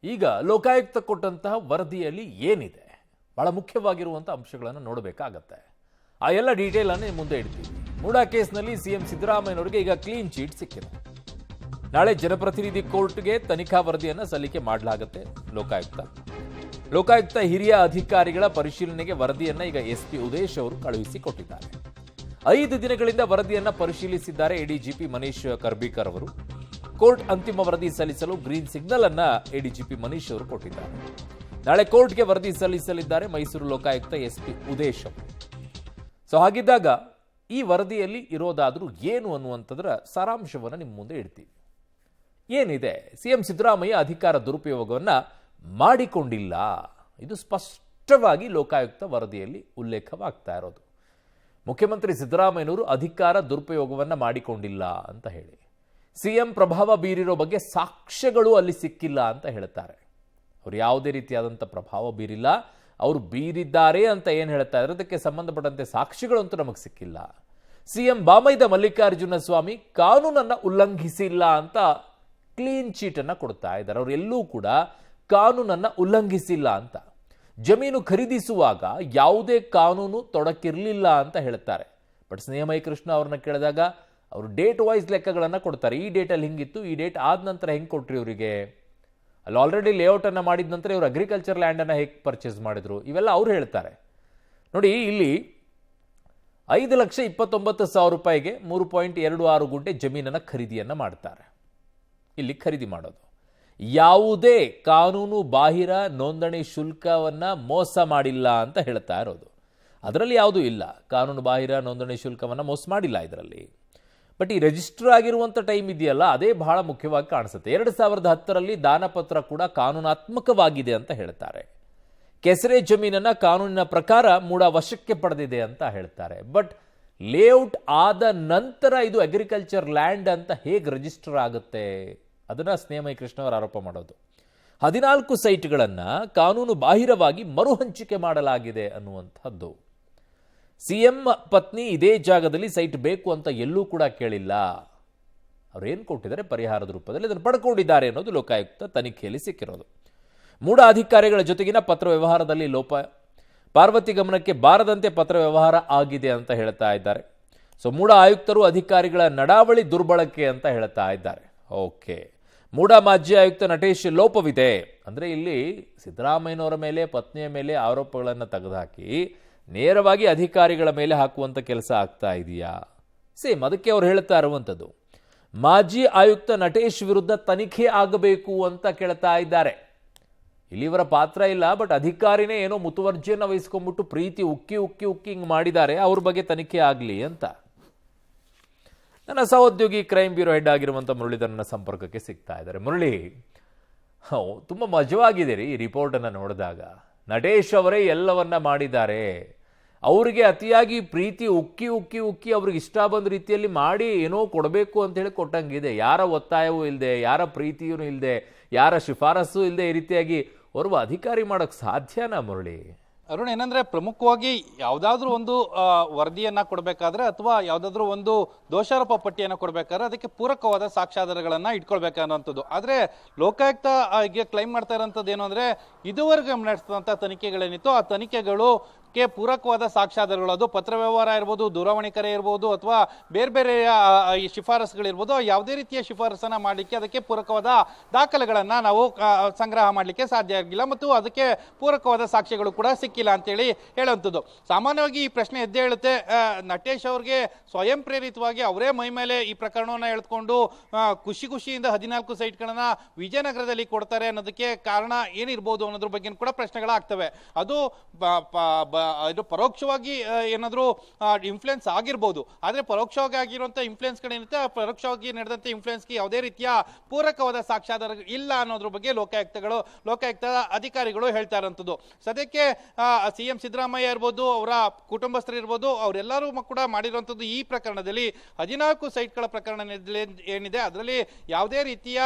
ಈಗ ಲೋಕಾಯುಕ್ತ ಕೊಟ್ಟಂತಹ ವರದಿಯಲ್ಲಿ ಏನಿದೆ, ಬಹಳ ಮುಖ್ಯವಾಗಿರುವಂತಹ ಅಂಶಗಳನ್ನು ನೋಡಬೇಕಾಗತ್ತೆ. ಆ ಎಲ್ಲ ಡೀಟೇಲ್ ಅನ್ನು ಮುಂದೆ ಇಡ್ತೀವಿ. ಮೂಡಾ ಕೇಸ್ನಲ್ಲಿ ಸಿಎಂ ಸಿದ್ದರಾಮಯ್ಯನವರಿಗೆ ಈಗ ಕ್ಲೀನ್ ಚೀಟ್ ಸಿಕ್ಕಿದೆ. ನಾಳೆ ಜನಪ್ರತಿನಿಧಿ ಕೋರ್ಟ್ಗೆ ತನಿಖಾ ವರದಿಯನ್ನು ಸಲ್ಲಿಕೆ ಮಾಡಲಾಗುತ್ತೆ. ಲೋಕಾಯುಕ್ತ ಹಿರಿಯ ಅಧಿಕಾರಿಗಳ ಪರಿಶೀಲನೆಗೆ ವರದಿಯನ್ನ ಈಗ ಎಸ್ಪಿ ಉದೇಶ್ ಅವರು ಕಳುಹಿಸಿಕೊಟ್ಟಿದ್ದಾರೆ. 5 ದಿನಗಳಿಂದ ವರದಿಯನ್ನ ಪರಿಶೀಲಿಸಿದ್ದಾರೆ ಎಡಿಜಿಪಿ ಮನೀಶ್ ಕರ್ಬೀಕರ್ ಅವರು. ಕೋರ್ಟ್ ಅಂತಿಮ ವರದಿ ಸಲ್ಲಿಸಲು ಗ್ರೀನ್ ಸಿಗ್ನಲ್ ಅನ್ನ ಎಡಿಜಿಪಿ ಮನೀಶ್ ಅವರು ಕೊಟ್ಟಿದ್ದಾರೆ. ನಾಳೆ ಕೋರ್ಟ್ಗೆ ವರದಿ ಸಲ್ಲಿಸಲಿದ್ದಾರೆ ಮೈಸೂರು ಲೋಕಾಯುಕ್ತ ಎಸ್ಪಿ ಉದೇಶ್ ಅವರು. ಸೊ ಹಾಗಿದ್ದಾಗ ಈ ವರದಿಯಲ್ಲಿ ಇರೋದಾದ್ರೂ ಏನು ಅನ್ನುವಂಥದ್ರ ಸಾರಾಂಶವನ್ನು ನಿಮ್ಮ ಮುಂದೆ ಇಡ್ತೀವಿ. ಏನಿದೆ, ಸಿಎಂ ಸಿದ್ದರಾಮಯ್ಯ ಅಧಿಕಾರ ದುರುಪಯೋಗವನ್ನ ಮಾಡಿಕೊಂಡಿಲ್ಲ, ಇದು ಸ್ಪಷ್ಟವಾಗಿ ಲೋಕಾಯುಕ್ತ ವರದಿಯಲ್ಲಿ ಉಲ್ಲೇಖವಾಗ್ತಾ ಇರೋದು. ಮುಖ್ಯಮಂತ್ರಿ ಸಿದ್ದರಾಮಯ್ಯನವರು ಅಧಿಕಾರ ದುರುಪಯೋಗವನ್ನ ಮಾಡಿಕೊಂಡಿಲ್ಲ ಅಂತ ಹೇಳಿ ಸಿಎಂ ಪ್ರಭಾವ ಬೀರಿರೋ ಬಗ್ಗೆ ಸಾಕ್ಷ್ಯಗಳು ಅಲ್ಲಿ ಸಿಕ್ಕಿಲ್ಲ ಅಂತ ಹೇಳ್ತಾರೆ. ಅವರು ಯಾವುದೇ ರೀತಿಯಾದಂಥ ಪ್ರಭಾವ ಬೀರಿಲ್ಲ, ಅವರು ಬೀರಿದ್ದಾರೆ ಅಂತ ಏನು ಹೇಳ್ತಾ ಇದ್ದಾರೆ ಅದಕ್ಕೆ ಸಂಬಂಧಪಟ್ಟಂತೆ ಸಾಕ್ಷಿಗಳಂತೂ ನಮಗೆ ಸಿಕ್ಕಿಲ್ಲ. ಸಿಎಂ ಬಾಮೈದ ಮಲ್ಲಿಕಾರ್ಜುನ ಸ್ವಾಮಿ ಕಾನೂನನ್ನು ಉಲ್ಲಂಘಿಸಿಲ್ಲ ಅಂತ ಕ್ಲೀನ್ ಚೀಟ್ ಅನ್ನ ಕೊಡ್ತಾ ಇದ್ದಾರೆ. ಅವರು ಎಲ್ಲೂ ಕೂಡ ಕಾನೂನನ್ನ ಉಲ್ಲಂಘಿಸಿಲ್ಲ ಅಂತ. ಜಮೀನು ಖರೀದಿಸುವಾಗ ಯಾವುದೇ ಕಾನೂನು ತೊಡಕಿರಲಿಲ್ಲ ಅಂತ ಹೇಳ್ತಾರೆ. ಬಟ್ ಸ್ನೇಹಮಯಿ ಕೃಷ್ಣ ಅವ್ರನ್ನ ಕೇಳಿದಾಗ ಅವರು ಡೇಟ್ ವೈಸ್ ಲೆಕ್ಕಗಳನ್ನು ಕೊಡ್ತಾರೆ. ಈ ಡೇಟಲ್ಲಿ ಹಿಂಗಿತ್ತು, ಈ ಡೇಟ್ ಆದ ನಂತರ ಹೆಂಗೆ ಕೊಟ್ರಿ ಇವರಿಗೆ, ಅಲ್ಲಿ ಆಲ್ರೆಡಿ ಲೇಔಟ್ ಅನ್ನ ಮಾಡಿದ ನಂತರ ಇವರು ಅಗ್ರಿಕಲ್ಚರ್ ಲ್ಯಾಂಡ್ ಅನ್ನ ಹೇಗೆ ಪರ್ಚೇಸ್ ಮಾಡಿದ್ರು, ಇವೆಲ್ಲ ಅವ್ರು ಹೇಳ್ತಾರೆ. ನೋಡಿ, ಇಲ್ಲಿ 5,29,000 ರೂಪಾಯಿಗೆ 3.26 ಗುಂಟೆ ಜಮೀನನ್ನ ಖರೀದಿಯನ್ನ ಮಾಡ್ತಾರೆ. ಇಲ್ಲಿ ಖರೀದಿ ಮಾಡೋದು ಯಾವುದೇ ಕಾನೂನು ಬಾಹಿರ ನೋಂದಣಿ ಶುಲ್ಕವನ್ನ ಮೋಸ ಮಾಡಿಲ್ಲ ಅಂತ ಹೇಳ್ತಾ ಇರೋದು. ಅದರಲ್ಲಿ ಯಾವುದೂ ಇಲ್ಲ, ಕಾನೂನು ಬಾಹಿರ ನೋಂದಣಿ ಶುಲ್ಕವನ್ನ ಮೋಸ ಮಾಡಿಲ್ಲ ಇದರಲ್ಲಿ. ಬಟ್ ಈ ರಿಜಿಸ್ಟರ್ ಆಗಿರುವಂಥ ಟೈಮ್ ಇದೆಯಲ್ಲ, ಅದೇ ಬಹಳ ಮುಖ್ಯವಾಗಿ ಕಾಣಿಸುತ್ತೆ. 2010ರಲ್ಲಿ ದಾನಪತ್ರ ಕೂಡ ಕಾನೂನಾತ್ಮಕವಾಗಿದೆ ಅಂತ ಹೇಳ್ತಾರೆ. ಕೆಸರೆ ಜಮೀನನ್ನ ಕಾನೂನಿನ ಪ್ರಕಾರ ಮೂಡ ವಶಕ್ಕೆ ಪಡೆದಿದೆ ಅಂತ ಹೇಳ್ತಾರೆ. ಬಟ್ ಲೇಔಟ್ ಆದ ನಂತರ ಇದು ಅಗ್ರಿಕಲ್ಚರ್ ಲ್ಯಾಂಡ್ ಅಂತ ಹೇಗೆ ರಿಜಿಸ್ಟರ್ ಆಗುತ್ತೆ, ಅದನ್ನ ಸ್ನೇಹಮಯಿ ಕೃಷ್ಣ ಅವರು ಆರೋಪ ಮಾಡೋದು. 14 ಸೈಟ್ಗಳನ್ನು ಕಾನೂನು ಬಾಹಿರವಾಗಿ ಮರುಹಂಚಿಕೆ ಮಾಡಲಾಗಿದೆ ಅನ್ನುವಂಥದ್ದು. ಸಿಎಂ ಪತ್ನಿ ಇದೇ ಜಾಗದಲ್ಲಿ ಸೈಟ್ ಬೇಕು ಅಂತ ಎಲ್ಲೂ ಕೂಡ ಕೇಳಿಲ್ಲ. ಅವ್ರೇನು ಕೊಟ್ಟಿದ್ದಾರೆ, ಪರಿಹಾರದ ರೂಪದಲ್ಲಿ ಅದನ್ನು ಪಡ್ಕೊಂಡಿದ್ದಾರೆ ಅನ್ನೋದು ಲೋಕಾಯುಕ್ತ ತನಿಖೆಯಲ್ಲಿ ಸಿಕ್ಕಿರೋದು. ಮೂಡ ಅಧಿಕಾರಿಗಳ ಜೊತೆಗಿನ ಪತ್ರ ವ್ಯವಹಾರದಲ್ಲಿ ಲೋಪ, ಪಾರ್ವತಿ ಗಮನಕ್ಕೆ ಬಾರದಂತೆ ಪತ್ರ ವ್ಯವಹಾರ ಆಗಿದೆ ಅಂತ ಹೇಳ್ತಾ ಇದ್ದಾರೆ. ಸೊ ಮೂಡ ಆಯುಕ್ತರು ಅಧಿಕಾರಿಗಳ ನಡಾವಳಿ ದುರ್ಬಳಕೆ ಅಂತ ಹೇಳ್ತಾ ಇದ್ದಾರೆ. ಓಕೆ, ಮೂಡ ಮಾಜಿ ಆಯುಕ್ತ ನಟೇಶ್ ಲೋಪವಿದೆ ಅಂದರೆ ಇಲ್ಲಿ ಸಿದ್ದರಾಮಯ್ಯನವರ ಮೇಲೆ, ಪತ್ನಿಯ ಮೇಲೆ ಆರೋಪಗಳನ್ನು ತೆಗೆದುಹಾಕಿ ನೇರವಾಗಿ ಅಧಿಕಾರಿಗಳ ಮೇಲೆ ಹಾಕುವಂಥ ಕೆಲಸ ಆಗ್ತಾ ಇದೆಯಾ? ಸೇಮ್ ಅದಕ್ಕೆ ಅವ್ರು ಹೇಳ್ತಾ ಇರುವಂಥದ್ದು. ಮಾಜಿ ಆಯುಕ್ತ ನಟೇಶ್ ವಿರುದ್ಧ ತನಿಖೆ ಆಗಬೇಕು ಅಂತ ಕೇಳ್ತಾ ಇದ್ದಾರೆ. ಇಲ್ಲಿ ಇವರ ಪಾತ್ರ ಇಲ್ಲ, ಬಟ್ ಅಧಿಕಾರಿನೇ ಏನೋ ಮುತುವರ್ಜಿಯನ್ನು ವಹಿಸ್ಕೊಂಡ್ಬಿಟ್ಟು ಪ್ರೀತಿ ಉಕ್ಕಿ ಉಕ್ಕಿ ಉಕ್ಕಿ ಹಿಂಗೆ ಮಾಡಿದ್ದಾರೆ, ಅವ್ರ ಬಗ್ಗೆ ತನಿಖೆ ಆಗಲಿ ಅಂತ. ನನ್ನ ಸಹೋದ್ಯೋಗಿ ಕ್ರೈಮ್ ಬ್ಯೂರೋ ಹೆಡ್ ಆಗಿರುವಂಥ ಮುರಳೀಧರ್ ನನ್ನ ಸಂಪರ್ಕಕ್ಕೆ ಸಿಗ್ತಾ ಇದ್ದಾರೆ. ಮುರಳಿ, ತುಂಬ ಮಜವಾಗಿದೆ ರೀ ಈ ರಿಪೋರ್ಟನ್ನು ನೋಡಿದಾಗ. ನಟೇಶ್ ಅವರೇ ಎಲ್ಲವನ್ನ ಮಾಡಿದ್ದಾರೆ, ಅವರಿಗೆ ಅತಿಯಾಗಿ ಪ್ರೀತಿ ಉಕ್ಕಿ ಉಕ್ಕಿ ಉಕ್ಕಿ ಅವ್ರಿಗೆ ಇಷ್ಟ ಬಂದ ರೀತಿಯಲ್ಲಿ ಮಾಡಿ ಏನೋ ಕೊಡಬೇಕು ಅಂತ ಹೇಳಿ ಕೊಟ್ಟಂಗಿದೆ. ಯಾರ ಒತ್ತಾಯವೂ ಇಲ್ಲದೆ, ಯಾರ ಪ್ರೀತಿಯೂ ಇಲ್ಲದೆ, ಯಾರ ಶಿಫಾರಸು ಇಲ್ಲದೆ ಈ ರೀತಿಯಾಗಿ ಓರ್ವ ಅಧಿಕಾರಿ ಮಾಡೋಕ್ಕೆ ಸಾಧ್ಯನಾ ಮುರಳಿ? ಅರುಣ್, ಏನಂದ್ರೆ ಪ್ರಮುಖವಾಗಿ ಯಾವುದಾದ್ರೂ ಒಂದು ವರದಿಯನ್ನ ಕೊಡಬೇಕಾದ್ರೆ ಅಥವಾ ಯಾವುದಾದ್ರೂ ಒಂದು ದೋಷಾರೋಪ ಪಟ್ಟಿಯನ್ನು ಕೊಡಬೇಕಾದ್ರೆ ಅದಕ್ಕೆ ಪೂರಕವಾದ ಸಾಕ್ಷ್ಯಾಧಾರಗಳನ್ನ ಇಟ್ಕೊಳ್ಬೇಕನ್ನುವಂಥದ್ದು. ಆದರೆ ಲೋಕಾಯುಕ್ತ ಈಗ ಕ್ಲೈಮ್ ಮಾಡ್ತಾ ಇರೋಂಥದ್ದು ಏನು ಅಂದ್ರೆ, ಇದುವರೆಗೆ ನಡೆಸಿದಂಥ ತನಿಖೆಗಳೇನಿತ್ತು ಆ ತನಿಖೆಗಳು ಪೂರಕವಾದ ಸಾಕ್ಷ್ಯಾಧಾರಗಳು, ಅದು ಪತ್ರ ವ್ಯವಹಾರ ಇರ್ಬೋದು, ದೂರವಾಣಿ ಕರೆ ಇರ್ಬೋದು, ಅಥವಾ ಬೇರೆ ಬೇರೆ ಶಿಫಾರಸುಗಳಿರ್ಬೋದು, ಯಾವುದೇ ರೀತಿಯ ಶಿಫಾರಸನ್ನ ಮಾಡಲಿಕ್ಕೆ ಅದಕ್ಕೆ ಪೂರಕವಾದ ದಾಖಲೆಗಳನ್ನ ನಾವು ಸಂಗ್ರಹ ಮಾಡಲಿಕ್ಕೆ ಸಾಧ್ಯ ಆಗಿಲ್ಲ ಮತ್ತು ಅದಕ್ಕೆ ಪೂರಕವಾದ ಸಾಕ್ಷ್ಯಗಳು ಕೂಡ ಸಿಕ್ಕಿಲ್ಲ ಅಂತೇಳಿ ಹೇಳುವಂಥದ್ದು. ಸಾಮಾನ್ಯವಾಗಿ ಈ ಪ್ರಶ್ನೆ ಎದ್ದೇ ಹೇಳುತ್ತೆ. ನಟೇಶ್ ಅವ್ರಿಗೆ ಸ್ವಯಂ ಪ್ರೇರಿತವಾಗಿ ಅವರೇ ಮೈ ಮೇಲೆ ಈ ಪ್ರಕರಣವನ್ನು ಎಳೆದುಕೊಂಡು ಖುಷಿಯಿಂದ 14 ಸೈಟ್ಗಳನ್ನ ವಿಜಯನಗರದಲ್ಲಿ ಕೊಡ್ತಾರೆ ಅನ್ನೋದಕ್ಕೆ ಕಾರಣ ಏನಿರ್ಬೋದು ಅನ್ನೋದ್ರ ಬಗ್ಗೆ ಕೂಡ ಪ್ರಶ್ನೆಗಳಾಗ್ತವೆ. ಅದು ಇದು ಪರೋಕ್ಷವಾಗಿ ಏನಾದರೂ ಇನ್ಫ್ಲುಯೆನ್ಸ್ ಆಗಿರ್ಬೋದು, ಆದರೆ ಪರೋಕ್ಷವಾಗಿ ಆಗಿರುವಂಥ ಇನ್ಫ್ಲುಯೆನ್ಸ್ಗಳೇನಿರುತ್ತೆ, ಪರೋಕ್ಷವಾಗಿ ನಡೆದಂಥ ಇನ್ಫ್ಲುಯೆನ್ಸ್ಗೆ ಯಾವುದೇ ರೀತಿಯ ಪೂರಕವಾದ ಸಾಕ್ಷ್ಯಾಧಾರ ಇಲ್ಲ ಅನ್ನೋದ್ರ ಬಗ್ಗೆ ಲೋಕಾಯುಕ್ತ ಅಧಿಕಾರಿಗಳು ಹೇಳ್ತಾ ಇರೋಂಥದ್ದು. ಸದ್ಯಕ್ಕೆ ಸಿಎಂ ಸಿದ್ದರಾಮಯ್ಯ ಇರ್ಬೋದು, ಅವರ ಕುಟುಂಬಸ್ಥರು ಇರ್ಬೋದು, ಅವರೆಲ್ಲರೂ ಕೂಡ ಮಾಡಿರುವಂಥದ್ದು ಈ ಪ್ರಕರಣದಲ್ಲಿ 14 ಸೈಟ್ಗಳ ಪ್ರಕರಣ ಏನಿದೆ ಅದರಲ್ಲಿ ಯಾವುದೇ ರೀತಿಯ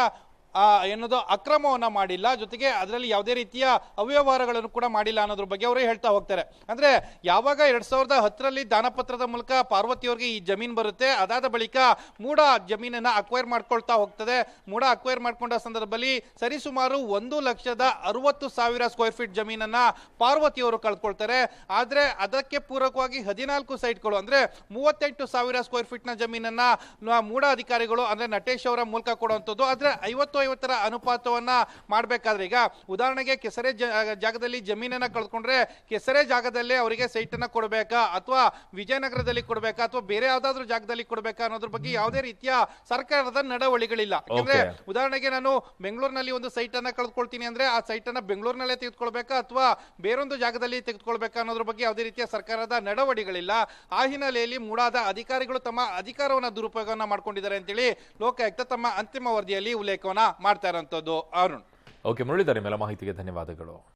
ಏನದು ಅಕ್ರಮವನ್ನ ಮಾಡಿಲ್ಲ, ಜೊತೆಗೆ ಅದರಲ್ಲಿ ಯಾವುದೇ ರೀತಿಯ ಅವ್ಯವಹಾರಗಳನ್ನು ಕೂಡ ಮಾಡಿಲ್ಲ ಅನ್ನೋದ್ರ ಬಗ್ಗೆ ಅವರು ಹೇಳ್ತಾ ಹೋಗ್ತಾರೆ. ಅಂದ್ರೆ ಯಾವಾಗ 2010ರಲ್ಲಿ ದಾನಪತ್ರದ ಮೂಲಕ ಪಾರ್ವತಿಯವರಿಗೆ ಈ ಜಮೀನ್ ಬರುತ್ತೆ, ಅದಾದ ಬಳಿಕ ಮೂಡ ಜಮೀನನ್ನ ಅಕ್ವೈರ್ ಮಾಡ್ಕೊಳ್ತಾ ಹೋಗ್ತದೆ. ಮೂಡ ಅಕ್ವೈರ್ ಮಾಡ್ಕೊಂಡ ಸಂದರ್ಭದಲ್ಲಿ ಸರಿಸುಮಾರು 1,60,000 ಸ್ಕ್ವೇರ್ ಫೀಟ್ ಜಮೀನನ್ನ ಪಾರ್ವತಿಯವರು ಕಳ್ಕೊಳ್ತಾರೆ. ಆದ್ರೆ ಅದಕ್ಕೆ ಪೂರಕವಾಗಿ 14 ಸೈಟ್ಗಳು ಅಂದ್ರೆ 38,000 ಸ್ಕ್ವೇರ್ ಫೀಟ್ ನ ಜಮೀನನ್ನ ಮೂಡ ಅಧಿಕಾರಿಗಳು ಅಂದ್ರೆ ನಟೇಶ್ ಅವರ ಮೂಲಕ ಕೊಡುವಂಥದ್ದು. ಆದ್ರೆ 50-50ರ ಅನುಪಾತವನ್ನ ಮಾಡ್ಬೇಕಾದ್ರೆ, ಈಗ ಉದಾಹರಣೆಗೆ ಕೆಸರೆ ಜಾಗದಲ್ಲಿ ಜಮೀನನ್ನ ಕಳ್ಕೊಂಡ್ರೆ ಕೆಸರೆ ಜಾಗದಲ್ಲೇ ಅವರಿಗೆ ಸೈಟ್ ಅನ್ನ ಕೊಡಬೇಕಾ ಅಥವಾ ವಿಜಯನಗರದಲ್ಲಿ ಕೊಡಬೇಕಾ ಅಥವಾ ಬೇರೆ ಯಾವ್ದಾದ್ರು ಜಾಗದಲ್ಲಿ ಕೊಡಬೇಕಾ ಅನ್ನೋದ್ರ ಬಗ್ಗೆ ಯಾವುದೇ ರೀತಿಯ ಸರ್ಕಾರದ ನಡವಳಿಗಳಿಲ್ಲ. ಯಾಕಂದ್ರೆ ಉದಾಹರಣೆಗೆ ನಾನು ಬೆಂಗಳೂರಿನಲ್ಲಿ ಒಂದು ಸೈಟ್ ಅನ್ನ ಕಳ್ಕೊಳ್ತೀನಿ ಅಂದ್ರೆ ಆ ಸೈಟ್ ಅನ್ನ ಬೆಂಗಳೂರಿನಲ್ಲೇ ತೆಗೆದುಕೊಳ್ಬೇಕಾ ಅಥವಾ ಬೇರೊಂದು ಜಾಗದಲ್ಲಿ ತೆಗೆದುಕೊಳ್ಬೇಕಾ ಅನ್ನೋದ್ರ ಬಗ್ಗೆ ಯಾವುದೇ ರೀತಿಯ ಸರ್ಕಾರದ ನಡವಳಿಗಳಿಲ್ಲ. ಆ ಹಿನ್ನೆಲೆಯಲ್ಲಿ ಮೂಡಾದ ಅಧಿಕಾರಿಗಳು ತಮ್ಮ ಅಧಿಕಾರವನ್ನ ದುರುಪಯೋಗವನ್ನ ಮಾಡ್ಕೊಂಡಿದ್ದಾರೆ ಅಂತೇಳಿ ಲೋಕಾಯುಕ್ತ ತಮ್ಮ ಅಂತಿಮ ವರದಿಯಲ್ಲಿ ಉಲ್ಲೇಖವನ್ನ ಮಾಡ್ತಾ ಇರುವಂತದ್ದು. ಅರುಣ್. ಓಕೆ, ಮುರಳೀಧರ್, ಮೇಲೆ ಮಾಹಿತಿಗೆ ಧನ್ಯವಾದಗಳು.